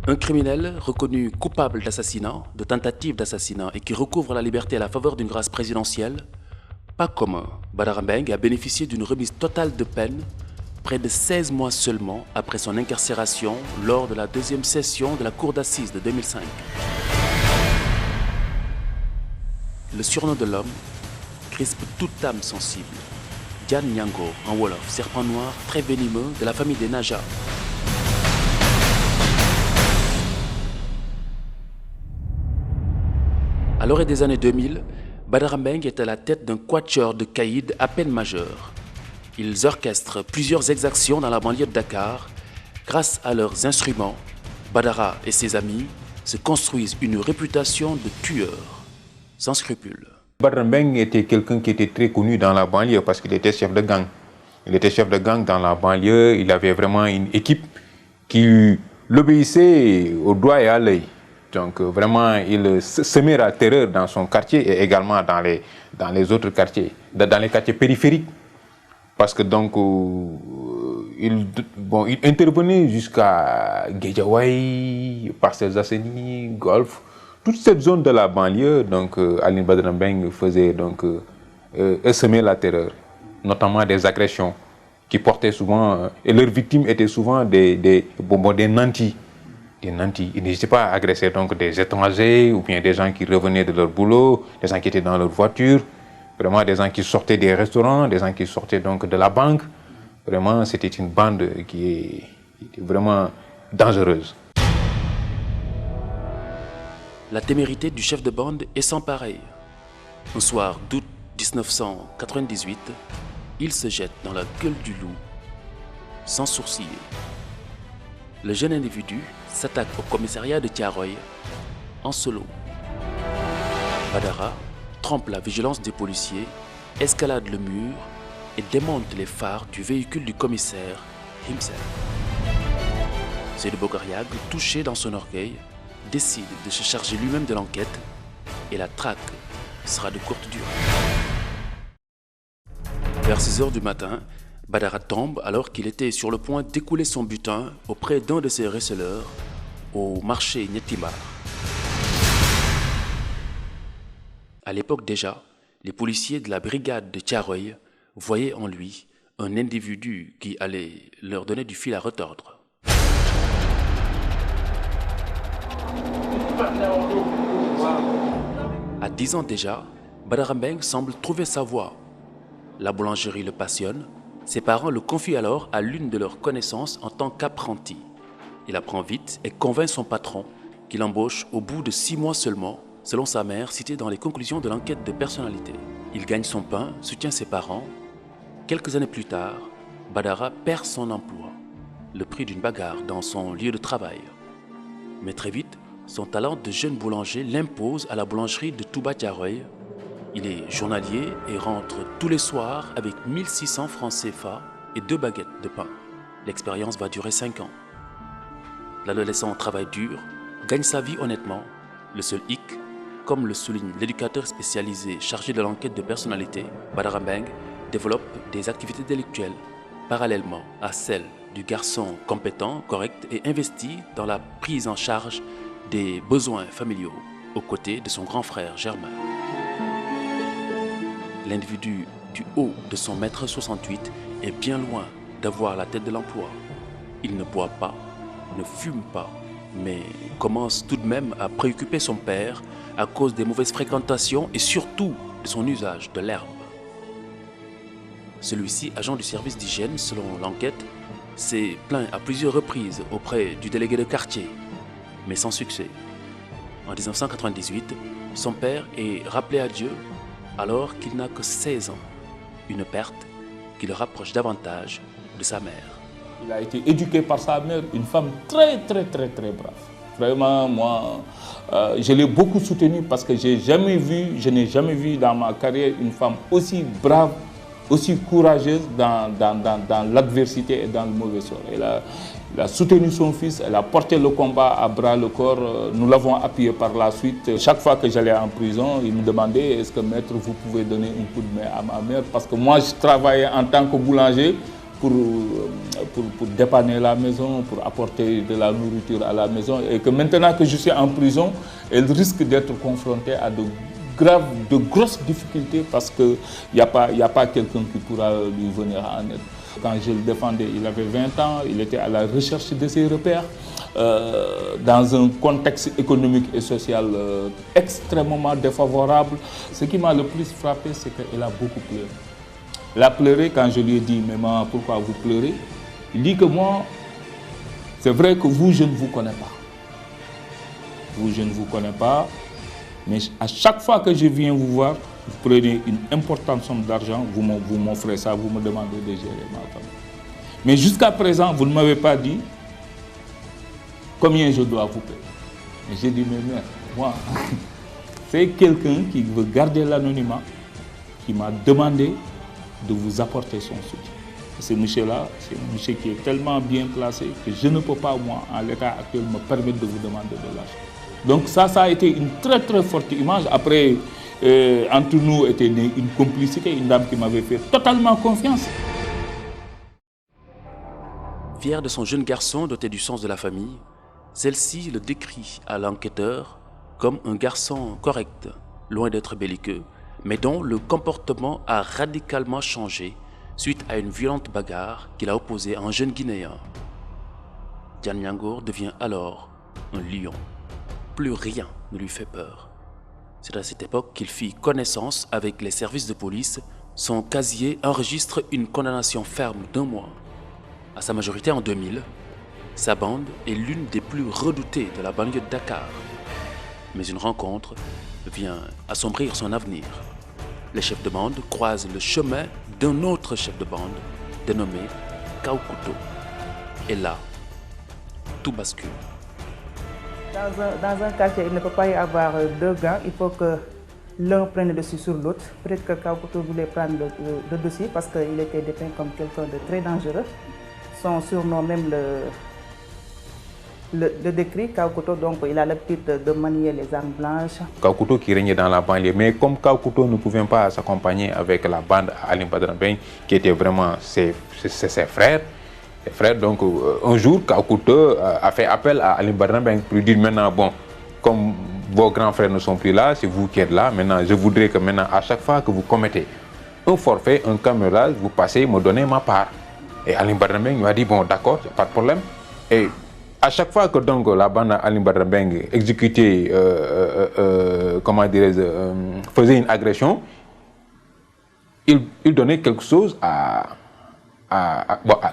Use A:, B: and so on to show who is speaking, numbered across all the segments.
A: Un criminel reconnu coupable d'assassinat, de tentative d'assassinat et qui recouvre la liberté à la faveur d'une grâce présidentielle, pas commun, Badara Mbengue a bénéficié d'une remise totale de peine près de 16 mois seulement après son incarcération lors de la deuxième session de la Cour d'assises de 2005. Le surnom de l'homme crispe toute âme sensible. Diane Nyango, en Wolof, serpent noir très venimeux de la famille des Naja. À l'orée des années 2000, Badara Mbengue est à la tête d'un quatuor de caïds à peine majeurs. Ils orchestrent plusieurs exactions dans la banlieue de Dakar. Grâce à leurs instruments, Badara et ses amis se construisent une réputation de tueurs, sans scrupules.
B: Badara Mbengue était quelqu'un qui était très connu dans la banlieue parce qu'il était chef de gang. Il était chef de gang dans la banlieue, il avait vraiment une équipe qui l'obéissait au doigt et à l'œil. Donc vraiment, il semait la terreur dans son quartier et également dans les autres quartiers, dans les quartiers périphériques. Parce que donc, il intervenait jusqu'à Guédiawaye, Parcelles Assainies, Golf, toute cette zone de la banlieue. Donc, Aline Badara Mbengue faisait donc semer la terreur, notamment des agressions qui portaient souvent, et leurs victimes étaient souvent des nantis. Ils n'hésitaient pas à agresser donc des étrangers ou bien des gens qui revenaient de leur boulot, des gens qui étaient dans leur voiture, vraiment des gens qui sortaient des restaurants, des gens qui sortaient donc de la banque. Vraiment, c'était une bande qui était vraiment dangereuse.
A: La témérité du chef de bande est sans pareil. Un soir d'août 1998, il se jette dans la gueule du loup, sans sourciller. Le jeune individu s'attaque au commissariat de Thiaroye en solo. Badara trompe la vigilance des policiers, escalade le mur et démonte les phares du véhicule du commissaire himself. Seydou Bokariag, touché dans son orgueil, décide de se charger lui-même de l'enquête et la traque sera de courte durée. Vers 6 h du matin, Badara tombe alors qu'il était sur le point d'écouler son butin auprès d'un de ses receleurs au marché Nietimbar. À l'époque déjà, les policiers de la brigade de Thiaroye voyaient en lui un individu qui allait leur donner du fil à retordre. À 10 ans déjà, Badara Mbengue semble trouver sa voie. La boulangerie le passionne. Ses parents le confient alors à l'une de leurs connaissances en tant qu'apprenti. Il apprend vite et convainc son patron qu'il embauche au bout de 6 mois seulement, selon sa mère citée dans les conclusions de l'enquête de personnalité. Il gagne son pain, soutient ses parents. Quelques années plus tard, Badara perd son emploi, le prix d'une bagarre dans son lieu de travail. Mais très vite, son talent de jeune boulanger l'impose à la boulangerie de Touba Thiaroye. Il est journalier et rentre tous les soirs avec 1600 francs CFA et 2 baguettes de pain. L'expérience va durer 5 ans. L'adolescent travaille dur, gagne sa vie honnêtement. Le seul hic, comme le souligne l'éducateur spécialisé chargé de l'enquête de personnalité, Badara Mbengue développe des activités délictuelles parallèlement à celles du garçon compétent, correct et investi dans la prise en charge des besoins familiaux aux côtés de son grand frère Germain. L'individu du haut de son mètre 68 est bien loin d'avoir la tête de l'emploi. Il ne boit pas, ne fume pas, mais commence tout de même à préoccuper son père à cause des mauvaises fréquentations et surtout de son usage de l'herbe. Celui-ci, agent du service d'hygiène selon l'enquête, s'est plaint à plusieurs reprises auprès du délégué de quartier, mais sans succès. En 1998, son père est rappelé à Dieu alors qu'il n'a que 16 ans, une perte qui le rapproche davantage de sa mère.
C: Il a été éduqué par sa mère, une femme très brave. Vraiment, moi, je l'ai beaucoup soutenu parce que je n'ai jamais vu dans ma carrière une femme aussi brave, aussi courageuse dans l'adversité et dans le mauvais sort. Elle a soutenu son fils, elle a porté le combat à bras le corps. Nous l'avons appuyé par la suite. Chaque fois que j'allais en prison, il me demandait est-ce que maître, vous pouvez donner un coup de main à ma mère? Parce que moi, je travaillais en tant que boulanger. pour dépanner la maison, pour apporter de la nourriture à la maison, et que maintenant que je suis en prison, elle risque d'être confrontée à de grosses difficultés parce qu'il n'y a pas quelqu'un qui pourra lui venir en aide. Quand je le défendais, il avait 20 ans, il était à la recherche de ses repères, dans un contexte économique et social extrêmement défavorable. Ce qui m'a le plus frappé, c'est qu'elle a beaucoup pleuré. Elle a pleuré quand je lui ai dit « Maman, pourquoi vous pleurez ?» Il dit que moi, c'est vrai que vous, je ne vous connais pas. Vous, je ne vous connais pas. Mais à chaque fois que je viens vous voir, vous prenez une importante somme d'argent, vous m'offrez ça, vous me demandez de gérer ma famille. Mais jusqu'à présent, vous ne m'avez pas dit combien je dois vous payer. Et j'ai dit, mais mère, moi, c'est quelqu'un qui veut garder l'anonymat, qui m'a demandé de vous apporter son soutien. Et ce monsieur-là, c'est un monsieur qui est tellement bien placé que je ne peux pas, moi, en l'état actuel, me permettre de vous demander de l'argent. Donc ça a été une très très forte image. Après, entre nous était née une complicité, une dame qui m'avait fait totalement confiance.
A: Fière de son jeune garçon doté du sens de la famille, celle-ci le décrit à l'enquêteur comme un garçon correct, loin d'être belliqueux, mais dont le comportement a radicalement changé suite à une violente bagarre qu'il a opposée à un jeune Guinéen. Diane Niangour devient alors un lion. Plus rien ne lui fait peur. C'est à cette époque qu'il fit connaissance avec les services de police. Son casier enregistre une condamnation ferme d'1 mois. À sa majorité en 2000, sa bande est l'une des plus redoutées de la banlieue de Dakar. Mais une rencontre vient assombrir son avenir. Les chefs de bande croisent le chemin d'un autre chef de bande dénommé Kaw Couteau. Et là, tout bascule.
D: Dans un quartier, il ne peut pas y avoir 2 gangs. Il faut que l'un prenne le dessus sur l'autre. Peut-être que Kaw Couteau voulait prendre le dessus parce qu'il était dépeint comme quelqu'un de très dangereux. Son surnom même le décrit, Kaw Couteau, donc il a l'habitude de manier les armes blanches.
B: Kaw Couteau qui régnait dans la banlieue, mais comme Kaw Couteau ne pouvait pas s'accompagner avec la bande Alioune Badara Mbengue, qui était vraiment ses frères, donc un jour, Kaw Couteau a fait appel à Alioune Badara Mbengue pour lui dire maintenant, bon, comme vos grands frères ne sont plus là, c'est vous qui êtes là, maintenant je voudrais que maintenant, à chaque fois que vous commettez un forfait, un cambriolage, vous passez me donner ma part. Et Alioune Badara Mbengue lui a dit, bon d'accord, pas de problème. Et à chaque fois que donc la bande Alioune Badara Mbengue exécutait, comment dirais-je, faisait une agression, il donnait quelque chose à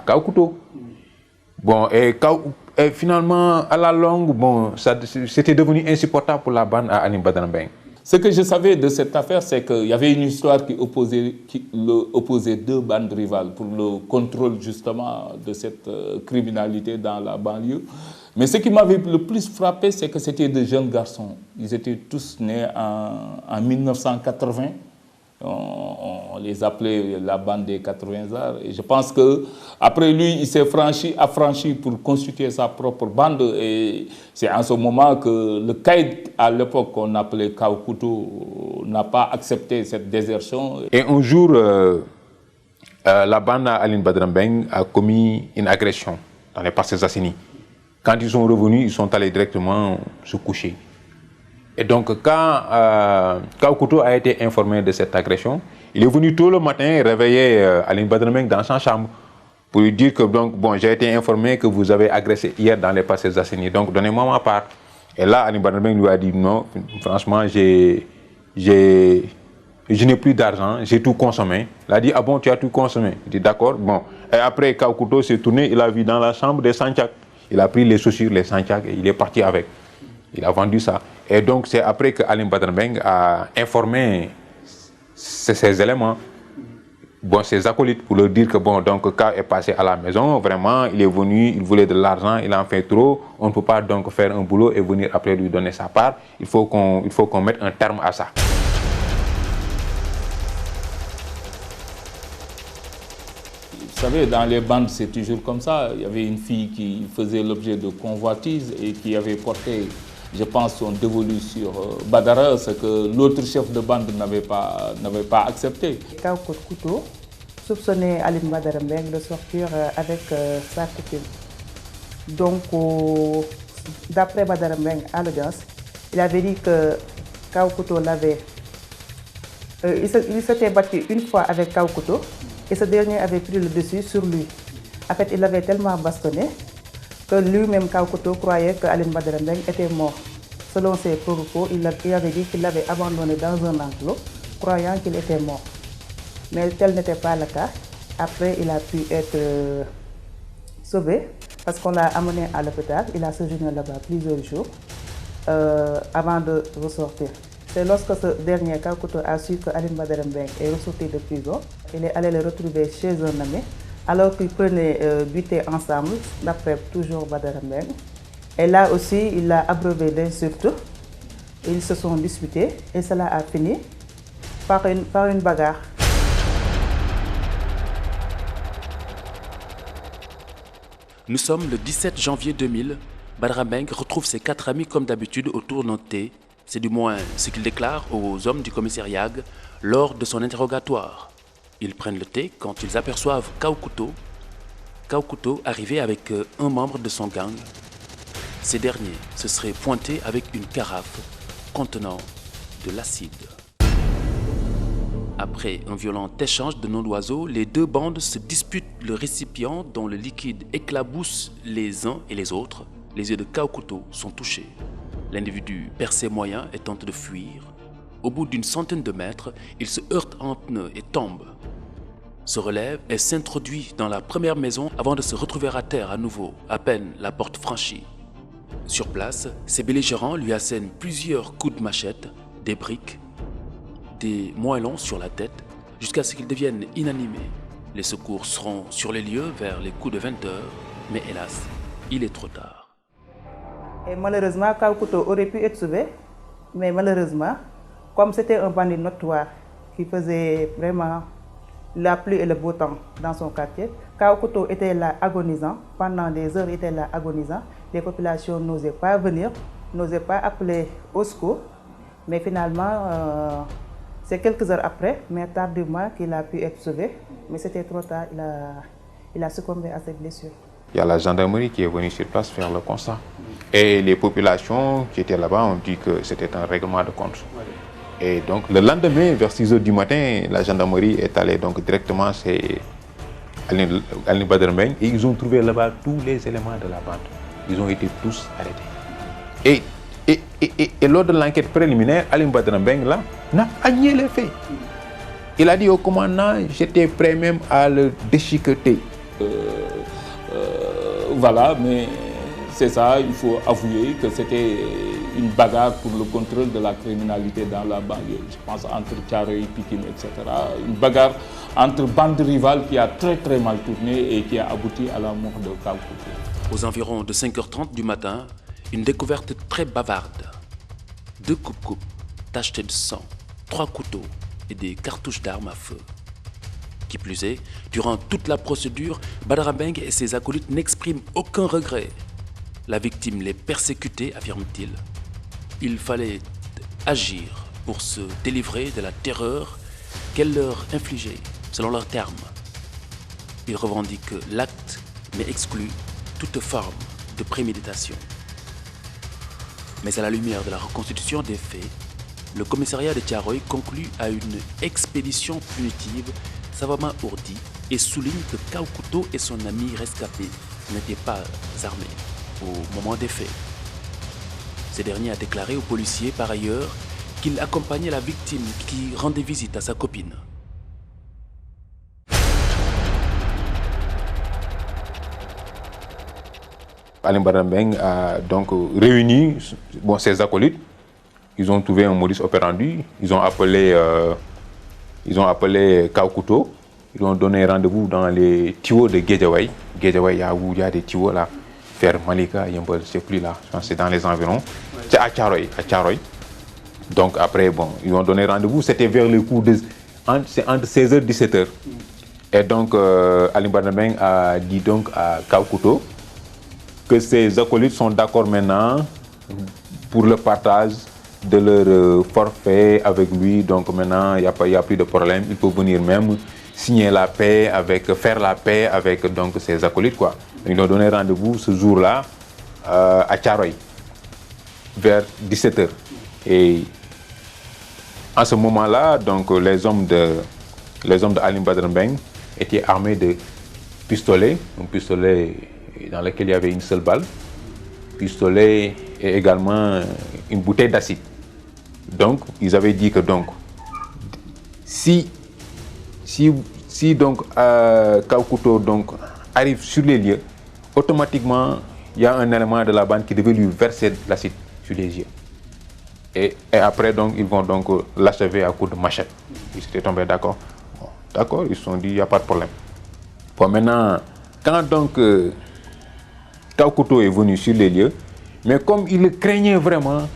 B: Kaw Couteau. Bon, et finalement, à la longue, bon, c'était devenu insupportable pour la bande à Alioune Badara Mbengue.
C: Ce que je savais de cette affaire, c'est qu'il y avait une histoire qui opposait 2 bandes rivales pour le contrôle justement de cette criminalité dans la banlieue. Mais ce qui m'avait le plus frappé, c'est que c'était de jeunes garçons. Ils étaient tous nés en 1980. On les appelait la bande des 80 arts. Et je pense qu'après lui, il s'est affranchi pour constituer sa propre bande. Et c'est en ce moment que le caïd, à l'époque qu'on appelait Kaw Couteau, n'a pas accepté cette désertion.
B: Et un jour, la bande Alioune Badara Mbengue a commis une agression dans les Parcelles Assainies. Quand ils sont revenus, ils sont allés directement se coucher. Et donc, quand Kaw Couteau a été informé de cette agression, il est venu tôt le matin réveiller Alioune Badara Mbengue dans sa chambre pour lui dire que donc, bon, j'ai été informé que vous avez agressé hier dans les Parcelles Assainies, donc donnez-moi ma part. Et là, Alioune Badara Mbengue lui a dit non, franchement, je n'ai plus d'argent, j'ai tout consommé. Il a dit, ah bon, tu as tout consommé? Il dit, d'accord, bon. Et après, Kaw Couteau s'est tourné, il a vu dans la chambre des Santiago. Il a pris les chaussures, les Santiago, et il est parti avec. Il a vendu ça. Et donc, c'est après que Alioune Badara Mbengue a informé ces éléments, bon, ses acolytes, pour leur dire que bon, donc, Kaw est passé à la maison, vraiment, il est venu, il voulait de l'argent, il en fait trop, on ne peut pas donc faire un boulot et venir après lui donner sa part, il faut qu'on mette un terme à ça.
C: Vous savez, dans les bandes, c'est toujours comme ça. Il y avait une fille qui faisait l'objet de convoitises et qui avait porté, je pense, son dévolu sur Badara, ce que l'autre chef de bande n'avait pas accepté.
D: Kaw Couteau soupçonné Aline Badara Mbengue de sortir avec sa copine. Donc, d'après Badara Mbengue à l'audience, il avait dit que Kaw Couto l'avait... il s'était battu une fois avec Kaw Couto et ce dernier avait pris le dessus sur lui. En fait, il l'avait tellement bastonné que lui-même, Kaw Couto, croyait que Aline Badara Mbengue était mort. Selon ses propos, il avait dit qu'il l'avait abandonné dans un enclos, croyant qu'il était mort. Mais tel n'était pas le cas. Après, il a pu être sauvé parce qu'on l'a amené à l'hôpital. Il a séjourné là-bas plusieurs jours avant de ressortir. C'est lorsque ce dernier, Kaw Couto, a su que Aline Badara Mbengue est ressorti de prison. Il est allé le retrouver chez un ami, alors qu'ils prenaient buter ensemble, d'après toujours Badara Mbengue. Et là aussi, il l'a abreuvé d'insultes. Ils se sont disputés et cela a fini par une bagarre.
A: Nous sommes le 17 janvier 2000. Badara Mbengue retrouve ses 4 amis comme d'habitude autour d'un thé. C'est du moins ce qu'il déclare aux hommes du commissariat lors de son interrogatoire. Ils prennent le thé quand ils aperçoivent Kaw Couto. Kaw Couto arrivé avec un membre de son gang. Ces derniers se seraient pointés avec une carafe contenant de l'acide. Après un violent échange de noms d'oiseaux, les deux bandes se disputent le récipient dont le liquide éclabousse les uns et les autres. Les yeux de Kaw Couto sont touchés. L'individu perd ses moyens et tente de fuir. Au bout d'une centaine de mètres, il se heurte en pneu et tombe. Se relève et s'introduit dans la première maison avant de se retrouver à terre à nouveau, à peine la porte franchie. Sur place, ses belligérants lui assènent plusieurs coups de machette, des briques, des moellons sur la tête, jusqu'à ce qu'il devienne inanimé. Les secours seront sur les lieux vers les coups de 20 heures, mais hélas, il est trop tard.
D: Et malheureusement, Kaw Couto aurait pu être sauvé, mais malheureusement, comme c'était un bandit notoire qui faisait vraiment la pluie et le beau temps dans son quartier, Kaw Couto était là agonisant, pendant des heures il était là agonisant. Les populations n'osaient pas venir, n'osaient pas appeler au secours, mais finalement, c'est quelques heures après, mais tardivement, qu'il a pu être sauvé, mais c'était trop tard, il a succombé à ses blessures.
B: Il y a la gendarmerie qui est venue sur place faire le constat. Et les populations qui étaient là-bas ont dit que c'était un règlement de compte. Et donc le lendemain, vers 6 h du matin, la gendarmerie est allée donc directement chez Aline Badara Mbengue et ils ont trouvé là-bas tous les éléments de la bande. Ils ont été tous arrêtés. Et lors de l'enquête préliminaire, Aline Badara Mbengue là n'a pas nié les faits. Il a dit au commandant, j'étais prêt même à le déchiqueter.
C: Voilà, mais c'est ça, il faut avouer que c'était une bagarre pour le contrôle de la criminalité dans la banlieue. Je pense entre Thiaroye, Pikine, etc. Une bagarre entre bandes rivales qui a très très mal tourné et qui a abouti à la mort de Kaw Couto.
A: Aux environs de 5h30 du matin, une découverte très bavarde. 2 coupes-coupes tachetées de sang, 3 couteaux et des cartouches d'armes à feu. Qui plus est, durant toute la procédure, Badara Mbengue et ses acolytes n'expriment aucun regret. La victime les persécutait, affirme-t-il. Il fallait agir pour se délivrer de la terreur qu'elle leur infligeait, selon leurs termes. Ils revendiquent l'acte, mais excluent toute forme de préméditation. Mais à la lumière de la reconstitution des faits, le commissariat de Thiaroye conclut à une expédition punitive savamment ourdie et souligne que Kaw Couto et son ami rescapé n'étaient pas armés au moment des faits. Ce dernier a déclaré aux policiers par ailleurs qu'il accompagnait la victime qui rendait visite à sa copine.
B: Aline Badara Mbengue a donc réuni ses acolytes. Ils ont trouvé un modus operandi. Ils ont appelé Kaw Couto. Ils ont donné rendez-vous dans les tuyaux de Guédiawaye. Guédiawaye, il y a des tuyaux là. Vers Malika, je ne sais plus là. C'est dans les environs. C'est à Thiaroye. Donc après, ils ont donné rendez-vous. C'était vers le coup de... entre 16h et 17h. Et donc, Aline Badara Mbengue a dit donc à Kaw Couto que ses acolytes sont d'accord maintenant pour le partage de leur forfait avec lui. Donc maintenant, il n'y a plus de problème. Il peut venir même signer la paix, faire la paix avec donc, ses acolytes, quoi. Ils ont donné rendez-vous ce jour-là à Thiaroye, vers 17h. Et en ce moment-là, donc, les hommes de Alioune Badara Mbengue étaient armés de pistolets, un pistolet dans lequel il y avait une seule balle, pistolet et également une bouteille d'acide. Donc, ils avaient dit que donc, si donc Kaw Couteau donc arrive sur les lieux, automatiquement il y a un élément de la bande qui devait lui verser l'acide sur les yeux. Et après donc ils vont donc l'achever à coups de machette. Ils étaient tombés d'accord. Bon, d'accord, ils se sont dit il n'y a pas de problème. Bon, maintenant, quand donc Kaw Couteau est venu sur les lieux, mais comme il craignait vraiment,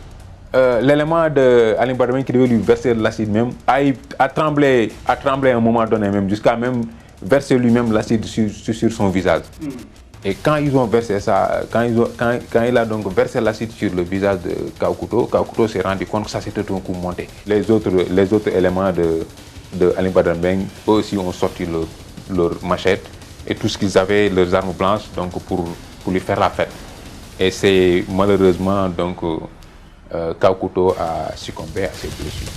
B: l'élément de Alioune Badara Mbengue qui devait lui verser de l'acide même a tremblé à un moment donné même, jusqu'à même verser lui-même l'acide sur son visage. Et quand ils ont versé ça, quand il a donc versé l'acide sur le visage de Kaw Couteau s'est rendu compte que ça s'était un coup monté. Les autres éléments de Alioune Badara Mbengue, eux aussi ont sorti leur machette et tout ce qu'ils avaient, leurs armes blanches, donc pour lui faire la fête. Et c'est malheureusement donc Kaw Couteau a succombé à ses blessures.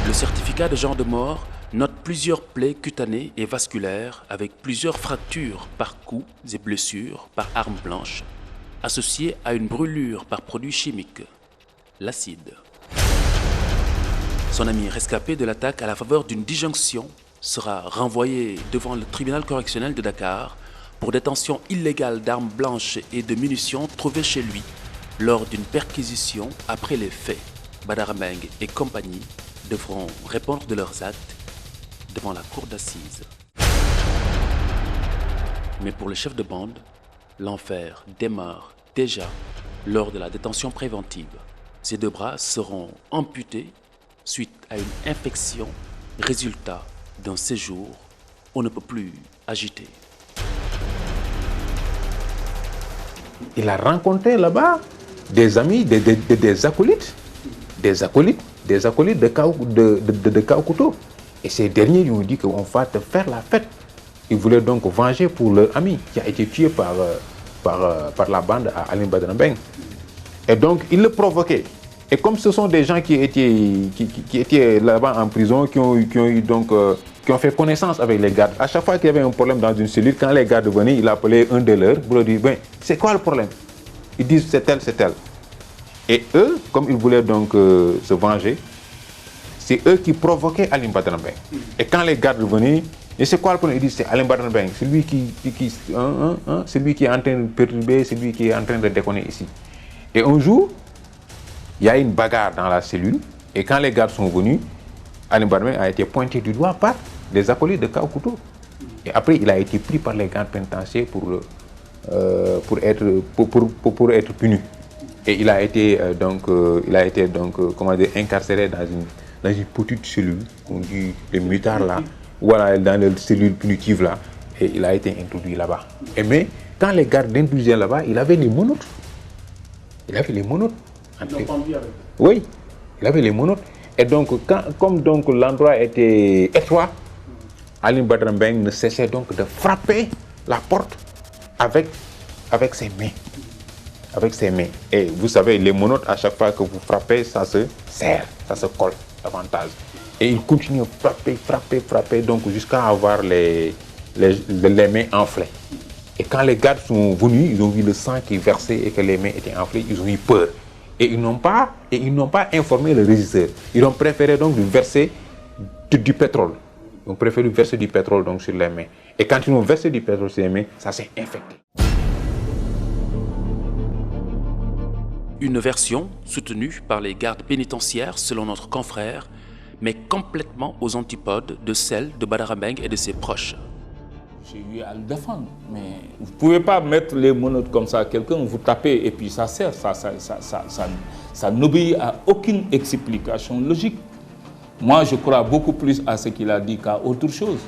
A: Le certificat de genre de mort note plusieurs plaies cutanées et vasculaires avec plusieurs fractures par coups et blessures par arme blanche, associées à une brûlure par produit chimique, l'acide. Son ami rescapé de l'attaque à la faveur d'une disjonction sera renvoyé devant le tribunal correctionnel de Dakar pour détention illégale d'armes blanches et de munitions trouvées chez lui lors d'une perquisition après les faits. Badara Mbengue et compagnie devront répondre de leurs actes devant la cour d'assises. Mais pour le chef de bande, l'enfer démarre déjà lors de la détention préventive. Ses deux bras seront amputés suite à une infection, résultat d'un séjour on ne peut plus agiter.
B: Il a rencontré là-bas des amis, des acolytes de Kaw Couteau. Et ces derniers lui ont dit qu'on va te faire la fête. Ils voulaient donc venger pour leur ami qui a été tué par la bande à Alioune Badara Mbengue. Et donc, ils le provoquaient. Et comme ce sont des gens qui étaient là-bas en prison, qui ont fait connaissance avec les gardes. À chaque fois qu'il y avait un problème dans une cellule, quand les gardes venaient, il appelait un de leurs pour leur dire, ben, c'est quoi le problème? Ils disent c'est tel, c'est tel. Et eux, comme ils voulaient donc se venger, c'est eux qui provoquaient Alioune Badara Mbengue. Et quand les gardes venaient, et c'est quoi le problème? Ils disent c'est Alioune Badara Mbengue, c'est lui c'est lui qui est en train de perturber, c'est lui qui est en train de déconner ici. Et un jour, il y a une bagarre dans la cellule, et quand les gardes sont venus, Alioune Badara Mbengue a été pointé du doigt par les acolytes de Kaw Couteau. Et après, il a été pris par les gardes pénitentiaires pour être puni. Et il a été incarcéré dans une petite cellule, on dit le mutard là, voilà, dans la cellule punitive là, et il a été introduit là-bas. Mais quand les gardes l'introduisaient là-bas, il avait les menottes. Oui, il avait les menottes. Et donc, comme donc l'endroit était étroit, Alioune Badara Mbengue ne cessait donc de frapper la porte avec ses mains. Avec ses mains. Et vous savez, les menottes, à chaque fois que vous frappez, ça se serre, ça se colle davantage. Et il continue à frapper, donc jusqu'à avoir les mains enflées. Et quand les gardes sont venus, ils ont vu le sang qui versait et que les mains étaient enflées, ils ont eu peur. Et ils n'ont pas informé le régisseur. Ils ont préféré donc lui verser du pétrole. Ils ont préféré lui verser du pétrole donc sur les mains. Et quand ils ont versé du pétrole sur les mains, ça s'est infecté.
A: Une version soutenue par les gardes pénitentiaires selon notre confrère, mais complètement aux antipodes de celle de Badara Mbengue et de ses proches.
C: J'ai eu à le défendre, mais vous ne pouvez pas mettre les menottes comme ça à quelqu'un, vous tapez et puis ça sert. Ça n'obéit à aucune explication logique. Moi, je crois beaucoup plus à ce qu'il a dit qu'à autre chose.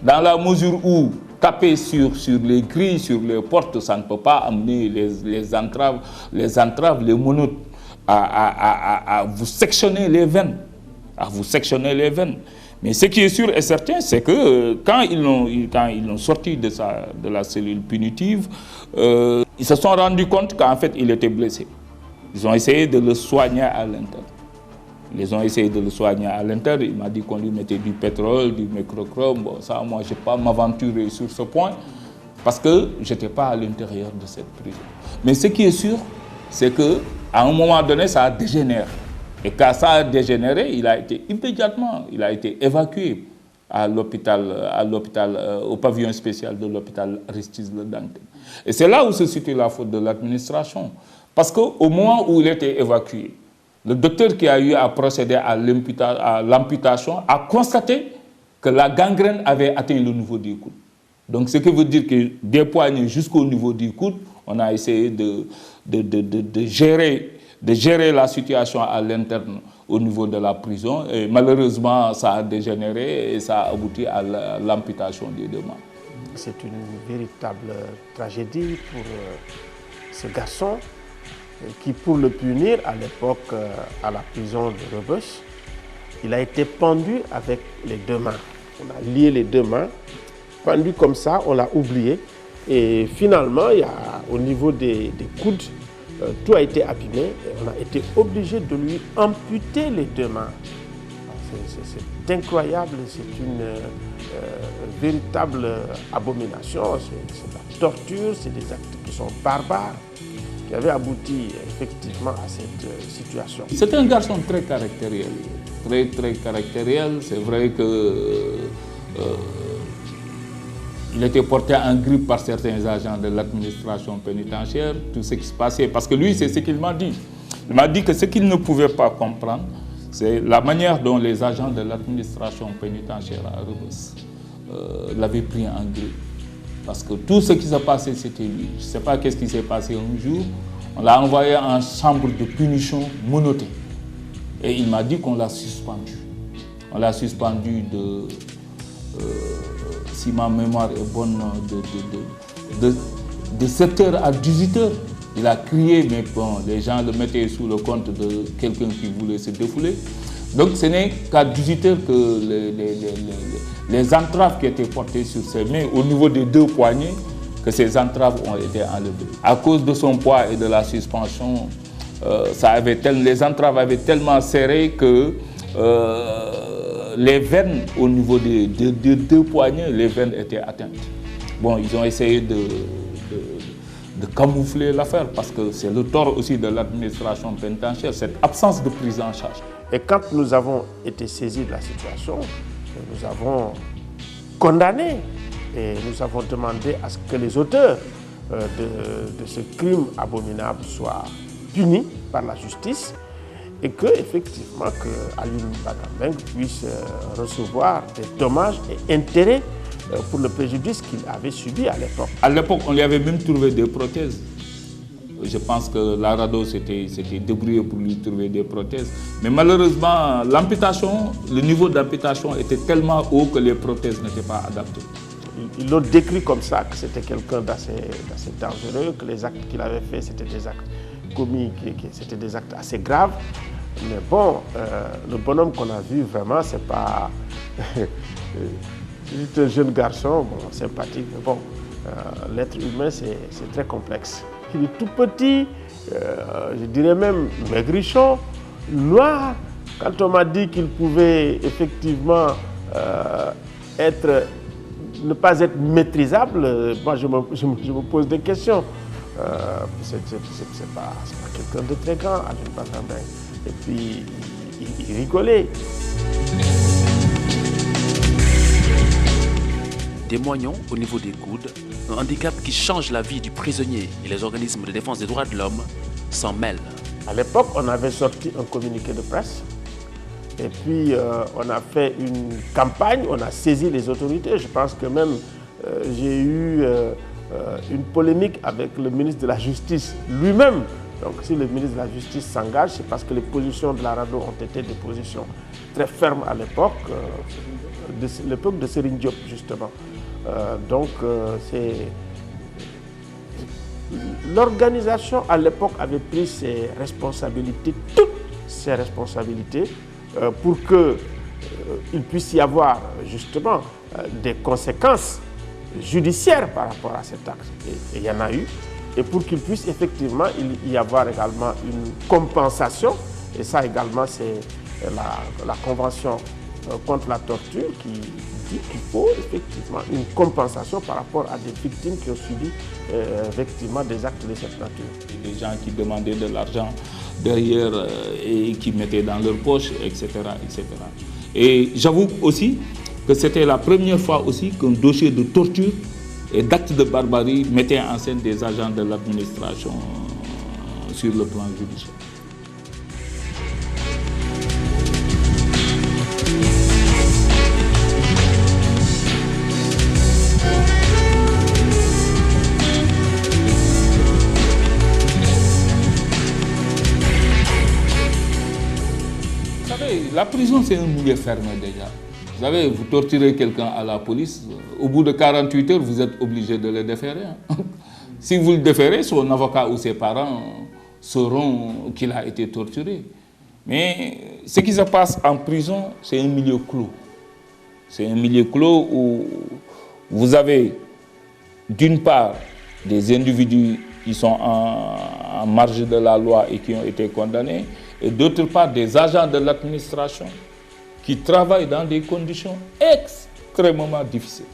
C: Dans la mesure où taper sur les grilles, sur les portes, ça ne peut pas amener les entraves, les menottes à vous sectionner les veines. à vous sectionner les veines. Mais ce qui est sûr et certain, c'est que quand ils l'ont sorti de la cellule punitive, ils se sont rendus compte qu'en fait, il était blessé. Ils ont essayé de le soigner à l'interne. Ils ont essayé de le soigner à l'interne. Il m'a dit qu'on lui mettait du pétrole, du microchrome. Bon, ça, moi, je n'ai pas m'aventurer sur ce point parce que je n'étais pas à l'intérieur de cette prison. Mais ce qui est sûr, c'est qu'à un moment donné, ça a dégénéré. Et quand ça a dégénéré, il a été immédiatement évacué à l'hôpital, au pavillon spécial de l'hôpital Aristide Le Dantec. Et c'est là où se situe la faute de l'administration. Parce qu'au moment où il était évacué, le docteur qui a eu à procéder à l'amputation a constaté que la gangrène avait atteint le niveau du coude. Donc, ce qui veut dire que des poignets jusqu'au niveau du coude, on a essayé de gérer la situation à l'interne au niveau de la prison. Et malheureusement, ça a dégénéré et ça a abouti à l'amputation des deux mains.
E: C'est une véritable tragédie pour ce garçon qui, pour le punir, à l'époque, à la prison de Rebeuss, il a été pendu avec les deux mains. On a lié les deux mains, pendu comme ça, on l'a oublié. Et finalement, au niveau des coudes, tout a été abîmé et on a été obligé de lui amputer les deux mains. C'est incroyable, c'est une véritable abomination, c'est la torture, c'est des actes qui sont barbares, qui avaient abouti effectivement à cette situation.
C: C'est un garçon très caractériel, très caractériel. C'est vrai que il était porté en grippe par certains agents de l'administration pénitentiaire, tout ce qui se passait. Parce que lui, c'est ce qu'il m'a dit. Il m'a dit que ce qu'il ne pouvait pas comprendre, c'est la manière dont les agents de l'administration pénitentiaire à Rebeuss l'avaient pris en grippe. Parce que tout ce qui s'est passé, c'était lui. Je ne sais pas qu'est-ce qui s'est passé un jour. On l'a envoyé en chambre de punition menottée. Et il m'a dit qu'on l'a suspendu. On l'a suspendu si ma mémoire est bonne, de 7h à 18h. Il a crié, mais bon, les gens le mettaient sous le compte de quelqu'un qui voulait se défouler. Donc ce n'est qu'à 18h que les entraves qui étaient portées sur ses mains, au niveau des deux poignets, que ces entraves ont été enlevées. À cause de son poids et de la suspension, les entraves avaient tellement serré que les veines au niveau des deux poignets, les veines étaient atteintes. Bon, ils ont essayé de camoufler l'affaire parce que c'est le tort aussi de l'administration pénitentiaire, cette absence de prise en charge.
E: Et quand nous avons été saisis de la situation, nous avons condamné et nous avons demandé à ce que les auteurs de ce crime abominable soient punis par la justice et que, effectivement, Alioune Badara Mbengue puisse recevoir des dommages et intérêts pour le préjudice qu'il avait subi à l'époque.
C: À l'époque, on lui avait même trouvé des prothèses. Je pense que la RADDHO s'était débrouillé pour lui trouver des prothèses. Mais malheureusement, le niveau d'amputation était tellement haut que les prothèses n'étaient pas adaptées.
E: Ils l'ont décrit comme ça, que c'était quelqu'un d'assez dangereux, que les actes qu'il avait faits, c'était des actes commis, c'était des actes assez graves. Mais bon, le bonhomme qu'on a vu, vraiment, c'est pas... c'est un jeune garçon, bon, sympathique, mais bon, l'être humain, c'est très complexe. Il est tout petit, je dirais même maigrichon, noir. Quand on m'a dit qu'il pouvait effectivement ne pas être maîtrisable, moi je me pose des questions. C'est pas quelqu'un de très grand, Alioune Badara Mbengue. Et puis, il rigolait.
A: Témoignons au niveau des coudes, un handicap qui change la vie du prisonnier et les organismes de défense des droits de l'homme s'en mêlent.
E: À l'époque, on avait sorti un communiqué de presse et puis on a fait une campagne, on a saisi les autorités. Je pense que même j'ai eu une polémique avec le ministre de la Justice lui-même. Donc si le ministre de la Justice s'engage, c'est parce que les positions de la RADDHO ont été des positions très fermes à l'époque, l'époque de Serigne Diop justement. L'organisation à l'époque avait pris ses responsabilités, toutes ses responsabilités, pour qu'il puisse y avoir justement des conséquences judiciaires par rapport à cet acte. Et il y en a eu. Et pour qu'il puisse effectivement y avoir également une compensation. Et ça également, c'est la Convention contre la torture qui dit qu'il faut effectivement une compensation par rapport à des victimes qui ont subi effectivement des actes de cette nature.
C: Des gens qui demandaient de l'argent derrière et qui mettaient dans leur poche, etc. etc. Et j'avoue aussi que c'était la première fois aussi qu'un dossier de torture et d'actes de barbarie mettait en scène des agents de l'administration sur le plan judiciaire. La prison, c'est un milieu fermé déjà. Vous savez, vous torturez quelqu'un à la police, au bout de 48 heures, vous êtes obligé de le déférer. Si vous le déférez, son avocat ou ses parents sauront qu'il a été torturé. Mais ce qui se passe en prison, c'est un milieu clos. C'est un milieu clos où vous avez, d'une part, des individus qui sont en marge de la loi et qui ont été condamnés, et d'autre part des agents de l'administration qui travaillent dans des conditions extrêmement difficiles.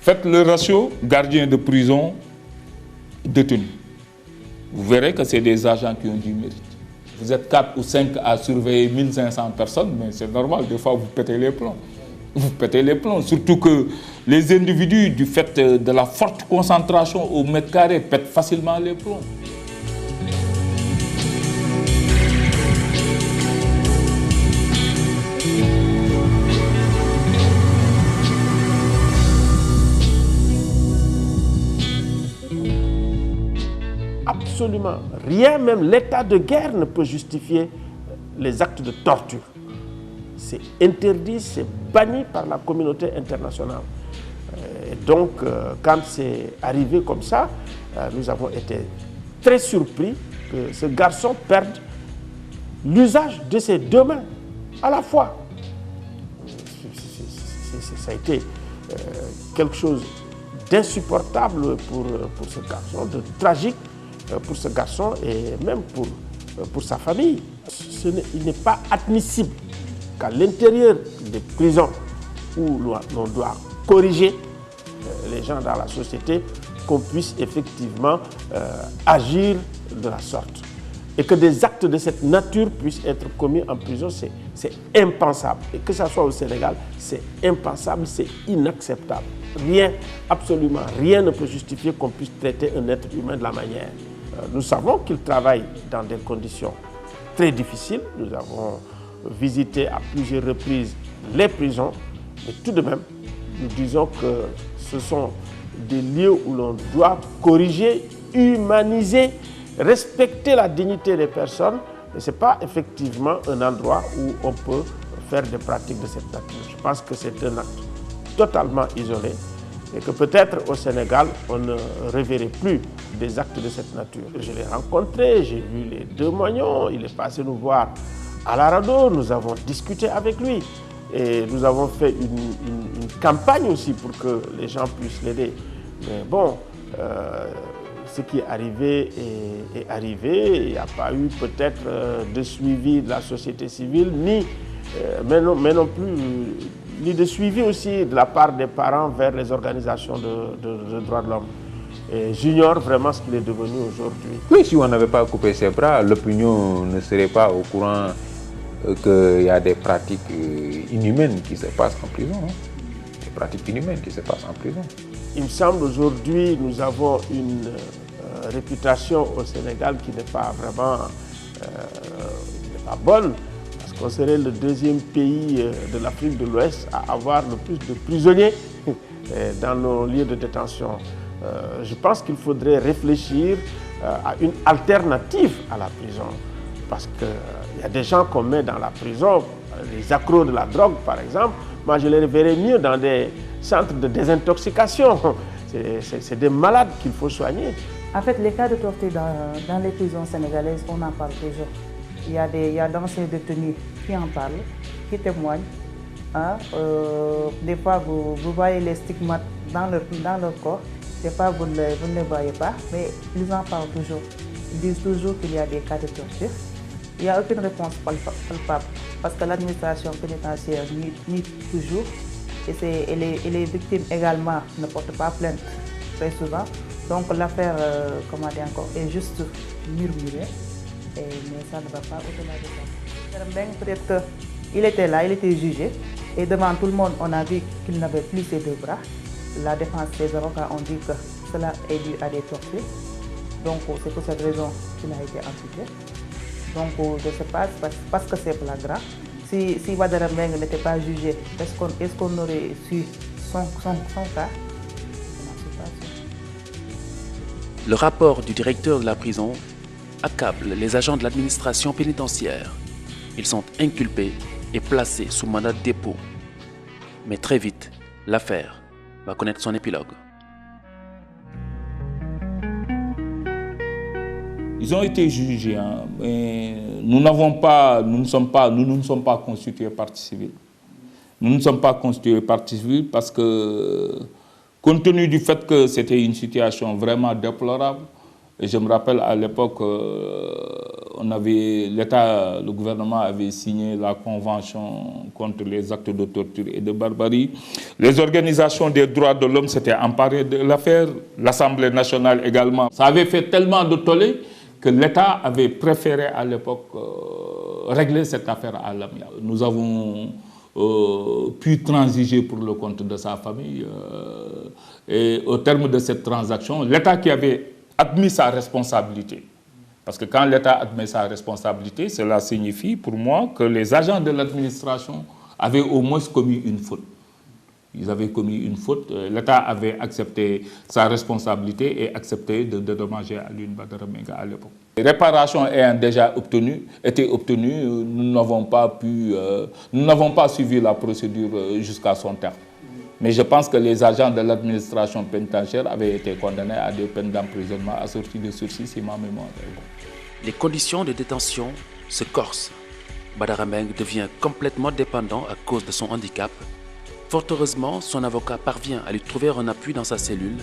C: Faites le ratio gardien de prison détenu. Vous verrez que c'est des agents qui ont du mérite. Vous êtes 4 ou 5 à surveiller 1500 personnes, mais c'est normal, des fois vous pétez les plombs. Vous pétez les plombs, surtout que les individus, du fait de la forte concentration au mètre carré, pètent facilement les plombs.
E: Absolument rien, même l'état de guerre ne peut justifier les actes de torture. C'est interdit, c'est banni par la communauté internationale. Et donc, quand c'est arrivé comme ça, nous avons été très surpris que ce garçon perde l'usage de ses deux mains à la fois. Ça a été quelque chose d'insupportable pour ce garçon, de tragique pour ce garçon et même pour sa famille. Il n'est pas admissible qu'à l'intérieur des prisons où l'on doit corriger les gens dans la société, qu'on puisse effectivement agir de la sorte. Et que des actes de cette nature puissent être commis en prison, c'est impensable. Et que ce soit au Sénégal, c'est impensable, c'est inacceptable. Rien, absolument rien ne peut justifier qu'on puisse traiter un être humain de la manière. Nous savons qu'il travaille dans des conditions très difficiles. Nous avons visité à plusieurs reprises les prisons, mais tout de même, nous disons que ce sont des lieux où l'on doit corriger, humaniser, respecter la dignité des personnes. Mais ce n'est pas effectivement un endroit où on peut faire des pratiques de cette nature. Je pense que c'est un acte totalement isolé et que peut-être au Sénégal, on ne reverrait plus des actes de cette nature. Je l'ai rencontré, j'ai vu les deux moignons, il est passé nous voir à la radio, nous avons discuté avec lui et nous avons fait une campagne aussi pour que les gens puissent l'aider. Mais bon, ce qui est arrivé est arrivé, il n'y a pas eu peut-être de suivi de la société civile, mais non plus, ni de suivi aussi de la part des parents vers les organisations de droits de l'homme. Et j'ignore vraiment ce qu'il est devenu aujourd'hui.
B: Oui, si on n'avait pas coupé ses bras, l'opinion ne serait pas au courant qu'il y a des pratiques inhumaines qui se passent en prison. Hein? Des pratiques inhumaines qui se passent en prison.
E: Il me semble aujourd'hui nous avons une réputation au Sénégal qui n'est pas vraiment pas bonne. Parce qu'on serait le deuxième pays de l'Afrique de l'Ouest à avoir le plus de prisonniers dans nos lieux de détention. Je pense qu'il faudrait réfléchir à une alternative à la prison. Parce qu'il y a des gens qu'on met dans la prison, les accros de la drogue par exemple. Moi je les verrais mieux dans des centres de désintoxication. C'est des malades qu'il faut soigner.
D: En fait, les cas de torture dans les prisons sénégalaises, on en parle toujours. Il y a d'anciens détenus qui en parlent, qui témoignent. Hein, des fois, vous voyez les stigmates dans leur corps. Des fois, vous ne les voyez pas, mais ils en parlent toujours. Ils disent toujours qu'il y a des cas de torture. Il n'y a aucune réponse palpable parce que l'administration pénitentiaire nie toujours. Et les victimes également ne portent pas plainte très souvent. Donc l'affaire, est juste murmurée, mais ça ne va pas au-delà de ça. Peut-être qu'il était là, il était jugé, et devant tout le monde, on a vu qu'il n'avait plus ses deux bras. La défense des avocats ont dit que cela est dû à des tortures. Donc c'est pour cette raison qu'il a été amputé. Donc je ne sais pas, parce que c'est flagrant. Si Badara Mbengue n'était pas jugé, est-ce qu'on aurait su son cas?
A: Le rapport du directeur de la prison accable les agents de l'administration pénitentiaire. Ils sont inculpés et placés sous mandat de dépôt. Mais très vite, l'affaire va connaître son épilogue.
C: Ils ont été jugés, hein, mais nous ne sommes pas constitués partie civile. Nous ne sommes pas constitués partie civile parce que, compte tenu du fait que c'était une situation vraiment déplorable, et je me rappelle à l'époque, le gouvernement avait signé la convention contre les actes de torture et de barbarie. Les organisations des droits de l'homme s'étaient emparées de l'affaire, l'Assemblée nationale également. Ça avait fait tellement de tollé que l'État avait préféré à l'époque régler cette affaire à l'amiable. Nous avons pu transiger pour le compte de sa famille. Et au terme de cette transaction, l'État qui avait admis sa responsabilité, parce que quand l'État admet sa responsabilité, cela signifie pour moi que les agents de l'administration avaient au moins commis une faute. Ils avaient commis une faute, l'État avait accepté sa responsabilité et accepté de dédommager Alioune Badara Mbengue à l'époque. Les réparations ayant déjà été obtenues, nous n'avons pas suivi la procédure jusqu'à son terme. Mais je pense que les agents de l'administration pénitentiaire avaient été condamnés à des peines d'emprisonnement assorties de sursis, si ma mémoire est bonne.
A: Les conditions de détention se corsent. Badara Mbengue devient complètement dépendant à cause de son handicap. Fort heureusement, son avocat parvient à lui trouver un appui dans sa cellule.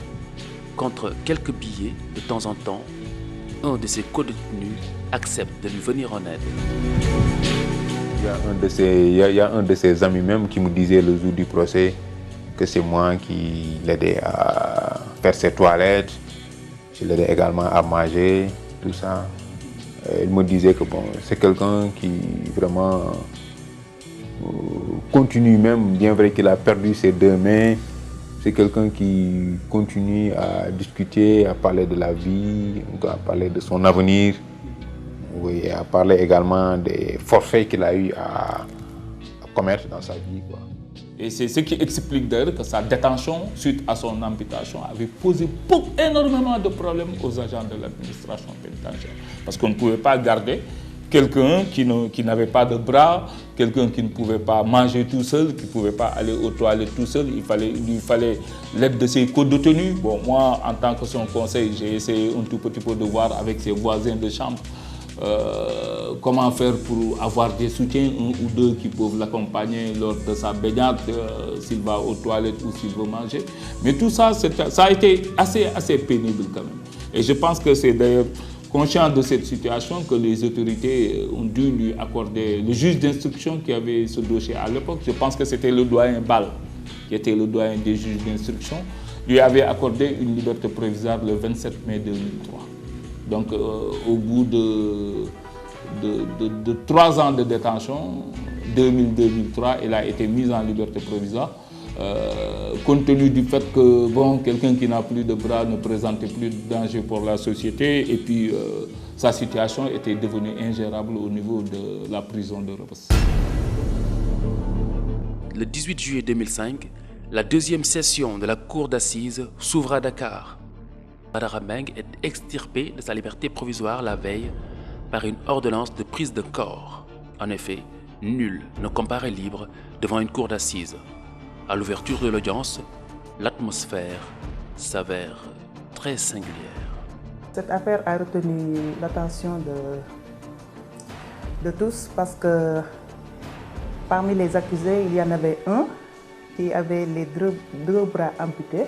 A: Contre quelques billets, de temps en temps, un de ses codétenus accepte de lui venir en aide.
B: Il y a un de ses amis même qui me disait le jour du procès que c'est moi qui l'aidais à faire ses toilettes, je l'aidais également à manger, tout ça. Il me disait que bon, c'est quelqu'un qui vraiment continue même, bien vrai qu'il a perdu ses deux mains, c'est quelqu'un qui continue à discuter, à parler de la vie, à parler de son avenir, oui, à parler également des forfaits qu'il a eu à commettre dans sa vie, quoi.
C: Et c'est ce qui explique d'ailleurs que sa détention, suite à son amputation, avait posé énormément de problèmes aux agents de l'administration pénitentiaire. Parce qu'on ne pouvait pas garder quelqu'un qui n'avait pas de bras, quelqu'un qui ne pouvait pas manger tout seul, qui ne pouvait pas aller aux toilettes tout seul. Il lui fallait l'aide de ses co-détenus. Bon, moi, en tant que son conseil, j'ai essayé un tout petit peu de voir avec ses voisins de chambre comment faire pour avoir des soutiens, un ou deux qui peuvent l'accompagner lors de sa baignade, s'il va aux toilettes ou s'il veut manger. Mais tout ça, ça a été assez pénible quand même. Et je pense que c'est d'ailleurs conscient de cette situation que les autorités ont dû lui accorder, le juge d'instruction qui avait ce dossier à l'époque, je pense que c'était le doyen Ball, qui était le doyen des juges d'instruction, lui avait accordé une liberté provisoire le 27 mai 2003. Donc au bout de 3 ans de détention, 2000-2003, il a été mis en liberté provisoire. Compte tenu du fait que bon, quelqu'un qui n'a plus de bras ne présentait plus de danger pour la société et puis sa situation était devenue ingérable au niveau de la prison de Rebeuss.
A: Le 18 juillet 2005, la deuxième session de la cour d'assises s'ouvre à Dakar. Badara Mbengue est extirpé de sa liberté provisoire la veille par une ordonnance de prise de corps. En effet, nul ne comparaît libre devant une cour d'assises. À l'ouverture de l'audience, l'atmosphère s'avère très singulière.
D: Cette affaire a retenu l'attention de tous parce que Parmi les accusés, il y en avait un qui avait les deux bras amputés.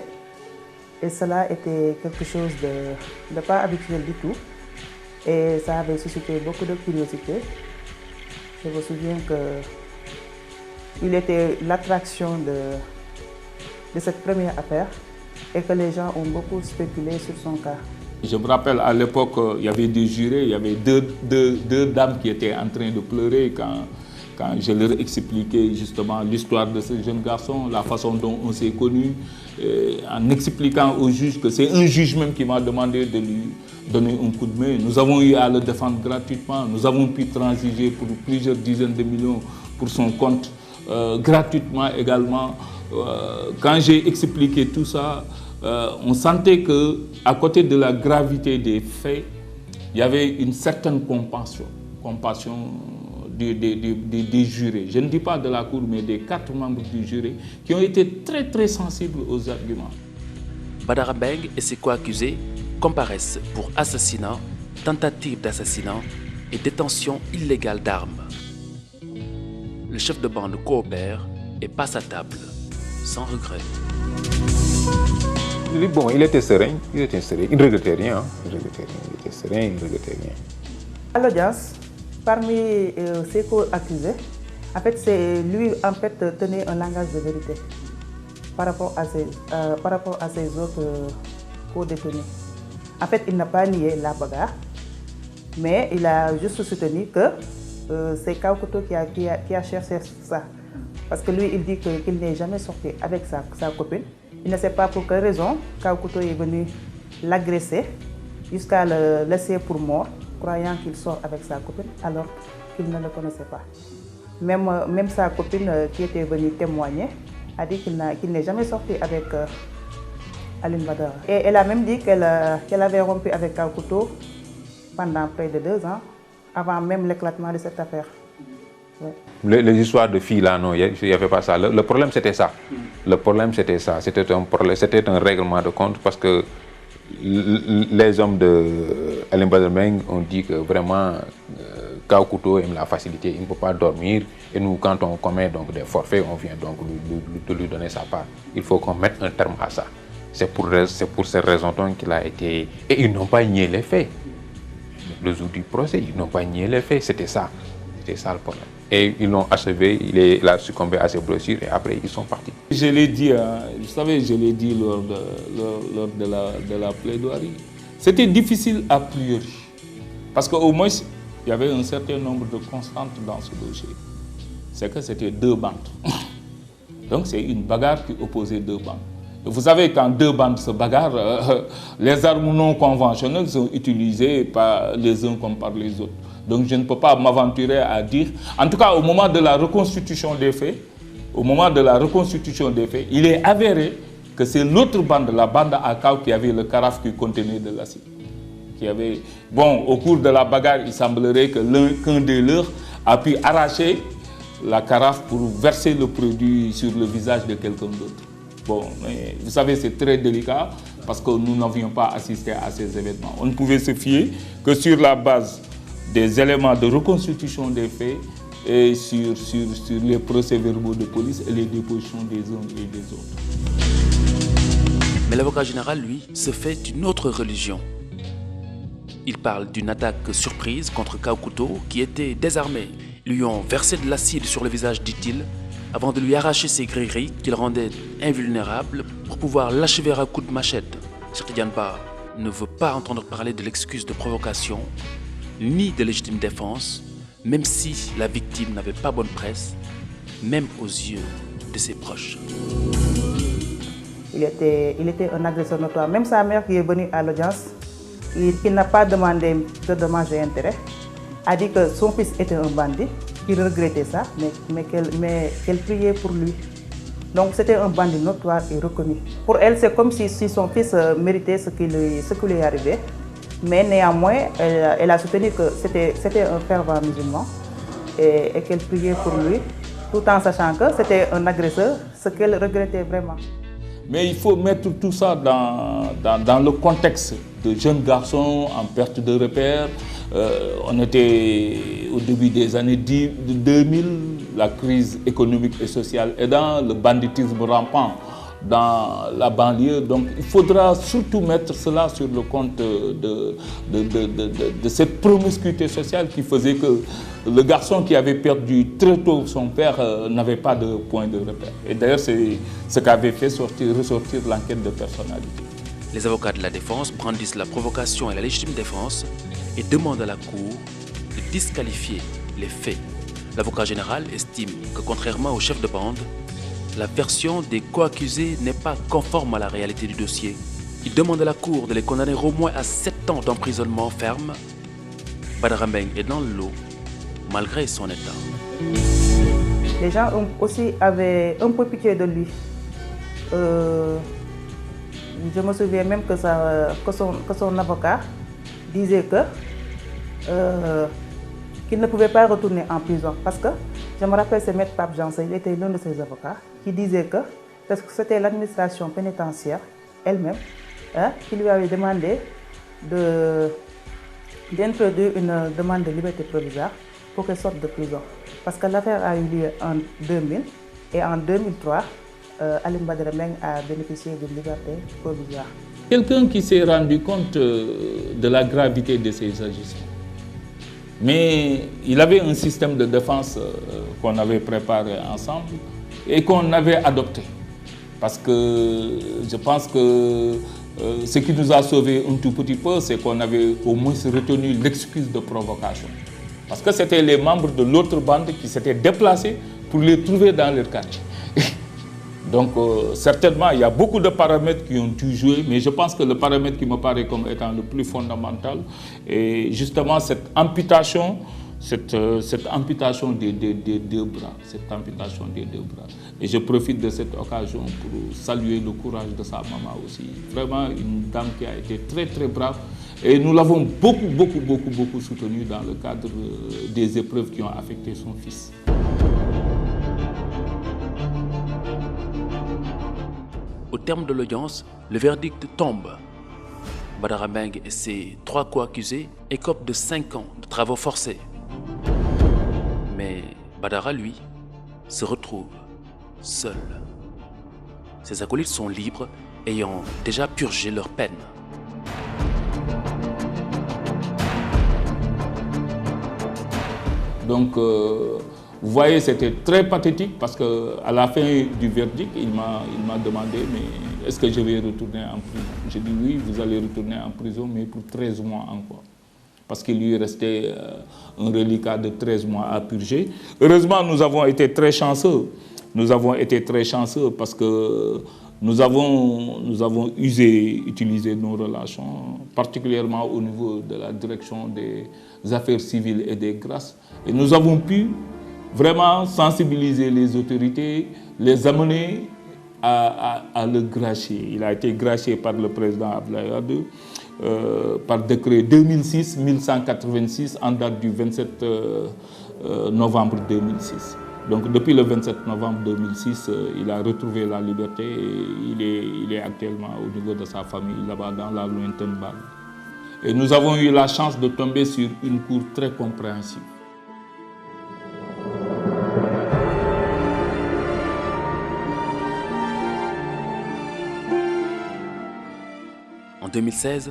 D: Et cela était quelque chose de pas habituel du tout. Et ça avait suscité beaucoup de curiosité. Je me souviens qu'il était l'attraction de cette première affaire et que les gens ont beaucoup spéculé sur son cas.
C: Je me rappelle à l'époque, il y avait des jurés, il y avait deux dames qui étaient en train de pleurer quand je leur expliquais justement l'histoire de ce jeune garçon, la façon dont on s'est connus, en expliquant au juge que c'est un juge même qui m'a demandé de lui donner un coup de main. Nous avons eu à le défendre gratuitement, nous avons pu transiger pour plusieurs dizaines de millions pour son compte, gratuitement également. Quand j'ai expliqué tout ça, on sentait qu'à côté de la gravité des faits, il y avait une certaine compassion des jurés. Je ne dis pas de la Cour, mais des 4 membres du jury qui ont été très très sensibles aux arguments.
A: Badara Mbengue et ses co-accusés comparaissent pour assassinat, tentative d'assassinat et détention illégale d'armes. Le chef de bande coopère et passe à table, sans regret.
B: Bon, il était serein, il ne regrettait rien. Il était serein, il ne regrettait rien.
D: À l'audience, parmi ses co-accusés, en fait, c'est lui tenait un langage de vérité par rapport à ses autres co-détenus. En fait, il n'a pas nié la bagarre, mais il a juste soutenu que c'est Kaw Couteau qui a cherché ça. Parce que lui, il dit qu'il n'est jamais sorti avec sa copine. Il ne sait pas pour quelle raison Kaw Couteau est venu l'agresser jusqu'à le laisser pour mort, croyant qu'il sort avec sa copine alors qu'il ne le connaissait pas. Même sa copine qui était venue témoigner a dit qu'il n'est jamais sorti avec Alioune Badara. Et elle a même dit qu'elle avait rompu avec Kaw Couteau pendant près de 2 ans, avant même l'éclatement de cette affaire. Ouais.
B: Les histoires de filles là, non, il n'y avait pas ça. Le problème c'était ça. Le problème c'était ça. C'était un règlement de compte parce que les hommes de Alioune Badara Mbengue ont dit que vraiment Kaw Couteau aime la facilité, il ne peut pas dormir. Et nous, quand on commet donc des forfaits, on vient donc de lui donner sa part. Il faut qu'on mette un terme à ça. C'est pour ces raisons qu'il a été... Et ils n'ont pas nié les faits. Le jour du procès, ils n'ont pas nié les faits. C'était ça. C'était ça le problème. Et ils l'ont achevé, il a succombé à ses blessures et après ils sont partis.
C: Je l'ai dit, vous savez, je l'ai dit lors de la plaidoirie. C'était difficile a priori. Parce qu'au moins, il y avait un certain nombre de constantes dans ce dossier. C'est que c'était 2 bandes. Donc c'est une bagarre qui opposait 2 bandes. Et vous savez, quand 2 bandes se bagarrent, les armes non conventionnelles sont utilisées par les uns comme par les autres. Donc je ne peux pas m'aventurer à dire, en tout cas au moment de la reconstitution des faits, il est avéré que c'est l'autre bande, la bande à Kaw, qui avait le carafe qui contenait de l'acide. Bon, au cours de la bagarre, il semblerait que qu'un des leurs a pu arracher la carafe pour verser le produit sur le visage de quelqu'un d'autre. Bon, mais vous savez, c'est très délicat parce que nous n'avions pas assisté à ces événements. On ne pouvait se fier que sur la base des éléments de reconstitution des faits et sur les procès-verbaux de police et les dépositions des uns et des autres.
A: Mais l'avocat général, lui, se fait d'une autre religion. Il parle d'une attaque surprise contre Kaw Couteau qui était désarmé. Ils lui ont versé de l'acide sur le visage, dit-il, avant de lui arracher ses gris-gris qu'il rendait invulnérable pour pouvoir l'achever à coups de machette. Cheikh Tidiane Ba ne veut pas entendre parler de l'excuse de provocation, ni de légitime défense, même si la victime n'avait pas bonne presse, même aux yeux de ses proches.
D: Il était un agresseur notoire. Même sa mère qui est venue à l'audience, qui n'a pas demandé de dommages et intérêts, a dit que son fils était un bandit, qu'il regrettait ça, mais qu'elle priait pour lui. Donc c'était un bandit notoire et reconnu. Pour elle, c'est comme si son fils méritait ce qui lui est arrivé. Mais néanmoins, elle a soutenu que c'était un fervent musulman et qu'elle priait pour lui, tout en sachant que c'était un agresseur, ce qu'elle regrettait vraiment.
C: Mais il faut mettre tout ça dans le contexte de jeunes garçons en perte de repères. On était au début des années 2000, la crise économique et sociale aidant, le banditisme rampant dans la banlieue. Donc il faudra surtout mettre cela sur le compte de cette promiscuité sociale qui faisait que le garçon qui avait perdu très tôt son père n'avait pas de point de repère. Et d'ailleurs, c'est ce qu'avait fait ressortir l'enquête de personnalité.
A: Les avocats de la défense brandissent la provocation et la légitime défense et demandent à la Cour de disqualifier les faits. L'avocat général estime que contrairement au chef de bande, la version des co-accusés n'est pas conforme à la réalité du dossier. Il demande à la Cour de les condamner au moins à 7 ans d'emprisonnement ferme. Badara Mbengue est dans le lot, malgré son état.
D: Les gens aussi avaient un peu pitié de lui. Je me souviens même que son avocat disait qu'il ne pouvait pas retourner en prison parce que, je me rappelle, c'est Maître Pape Janssen, il était l'un de ses avocats, qui disait que c'était l'administration pénitentiaire elle-même qui lui avait demandé d'introduire une demande de liberté provisoire pour qu'elle sorte de prison. Parce que l'affaire a eu lieu en 2000 et en 2003, Alioune Badara Mbengue a bénéficié d'une liberté provisoire.
C: Quelqu'un qui s'est rendu compte de la gravité de ses agissements. Mais il avait un système de défense qu'on avait préparé ensemble et qu'on avait adopté. Parce que je pense que ce qui nous a sauvés un tout petit peu, c'est qu'on avait au moins retenu l'excuse de provocation. Parce que c'était les membres de l'autre bande qui s'étaient déplacés pour les trouver dans leur quartier. Donc certainement, il y a beaucoup de paramètres qui ont dû jouer, mais je pense que le paramètre qui me paraît comme étant le plus fondamental est justement cette amputation des deux bras. Et je profite de cette occasion pour saluer le courage de sa maman aussi. Vraiment une dame qui a été très très brave. Et nous l'avons beaucoup soutenue dans le cadre des épreuves qui ont affecté son fils.
A: Au terme de l'audience, le verdict tombe. Badara Mbengue et ses 3 co-accusés écopent de 5 ans de travaux forcés. Mais Badara, lui, se retrouve seul. Ses acolytes sont libres, ayant déjà purgé leur peine.
C: Donc, vous voyez, c'était très pathétique parce qu'à la fin du verdict, il m'a demandé mais est-ce que je vais retourner en prison? J'ai dit oui, vous allez retourner en prison, mais pour 13 mois encore. Parce qu'il lui restait un reliquat de 13 mois à purger. Heureusement, nous avons été très chanceux. Nous avons été très chanceux parce que nous avons utilisé nos relations, particulièrement au niveau de la direction des affaires civiles et des grâces. Et nous avons pu vraiment sensibiliser les autorités, les amener à le gracier. Il a été gracié par le président Abdoulaye Wade par décret 2006-1186 en date du 27 novembre 2006. Donc depuis le 27 novembre 2006, il a retrouvé la liberté et il est actuellement au niveau de sa famille, là-bas dans la lointaine banlieue. Et nous avons eu la chance de tomber sur une cour très compréhensive.
A: En 2016,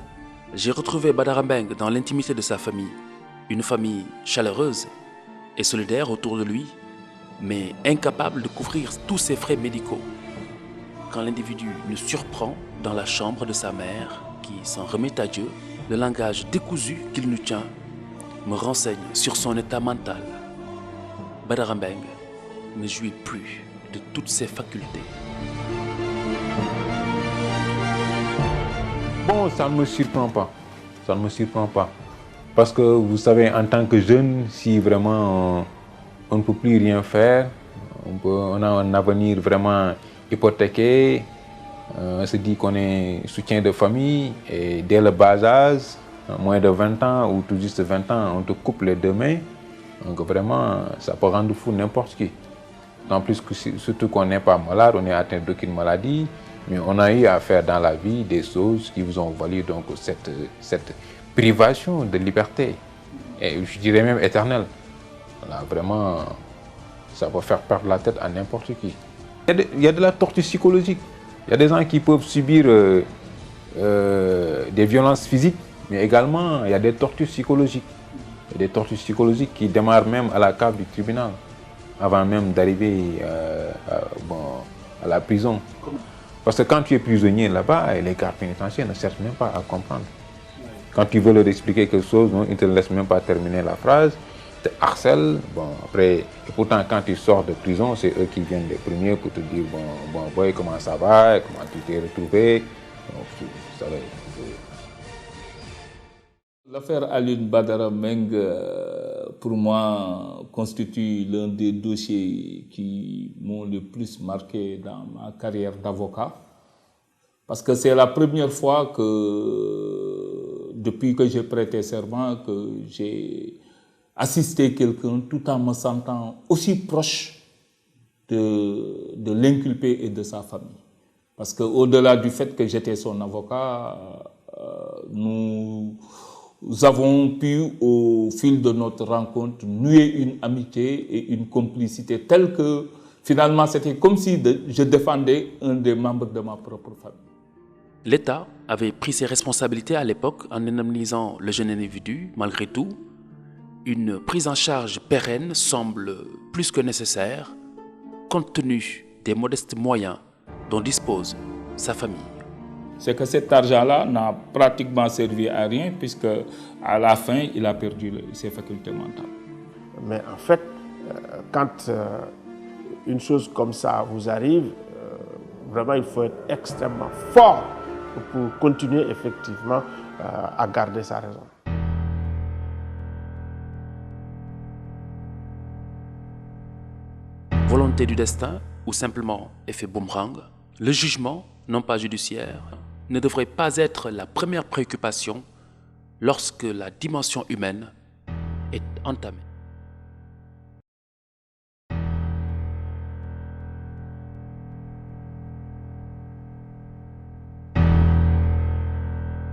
A: j'ai retrouvé Badara Mbengue dans l'intimité de sa famille. Une famille chaleureuse et solidaire autour de lui, mais incapable de couvrir tous ses frais médicaux. Quand l'individu le surprend dans la chambre de sa mère, qui s'en remet à Dieu, le langage décousu qu'il nous tient me renseigne sur son état mental. Badara Mbengue ne jouit plus de toutes ses facultés.
B: Bon, ça ne me surprend pas. Ça ne me surprend pas. Parce que vous savez, en tant que jeune, si vraiment on ne peut plus rien faire, on a un avenir vraiment hypothéqué, on se dit qu'on est soutien de famille et dès le bas âge, moins de 20 ans ou tout juste 20 ans, on te coupe les 2 mains. Donc vraiment, ça peut rendre fou n'importe qui. En plus, surtout qu'on n'est pas malade, on est atteint d'aucune maladie. Mais on a eu à faire dans la vie des choses qui vous ont valu donc cette privation de liberté, et je dirais même éternelle. Voilà, vraiment, ça va faire perdre la tête à n'importe qui. Il y a de la torture psychologique. Il y a des gens qui peuvent subir des violences physiques, mais également il y a des tortures psychologiques. Il y a des tortures psychologiques qui démarrent même à la cave du tribunal, avant même d'arriver à la prison. Parce que quand tu es prisonnier là-bas, les gardes pénitentiaires ne cherchent même pas à comprendre. Quand tu veux leur expliquer quelque chose, ils ne te laissent même pas terminer la phrase, te harcèlent. Bon, après, et pourtant, quand tu sors de prison, c'est eux qui viennent les premiers pour te dire bon boy, comment ça va, comment tu t'es retrouvé.
C: L'affaire Alioune Badara Meng, pour moi, constitue l'un des dossiers qui m'ont le plus marqué dans ma carrière d'avocat. Parce que c'est la première fois que, depuis que j'ai prêté serment, que j'ai assisté quelqu'un tout en me sentant aussi proche de l'inculpé et de sa famille. Parce qu'au-delà du fait que j'étais son avocat, nous avons pu, au fil de notre rencontre, nouer une amitié et une complicité telle que, finalement, c'était comme si je défendais un des membres de ma propre famille.
A: L'État avait pris ses responsabilités à l'époque en indemnisant le jeune individu. Malgré tout, une prise en charge pérenne semble plus que nécessaire, compte tenu des modestes moyens dont dispose sa famille.
C: C'est que cet argent-là n'a pratiquement servi à rien, puisque à la fin, il a perdu ses facultés mentales.
E: Mais en fait, quand une chose comme ça vous arrive, vraiment il faut être extrêmement fort pour continuer effectivement à garder sa raison.
A: Volonté du destin ou simplement effet boomerang, le jugement, non pas judiciaire, ne devrait pas être la première préoccupation lorsque la dimension humaine est entamée.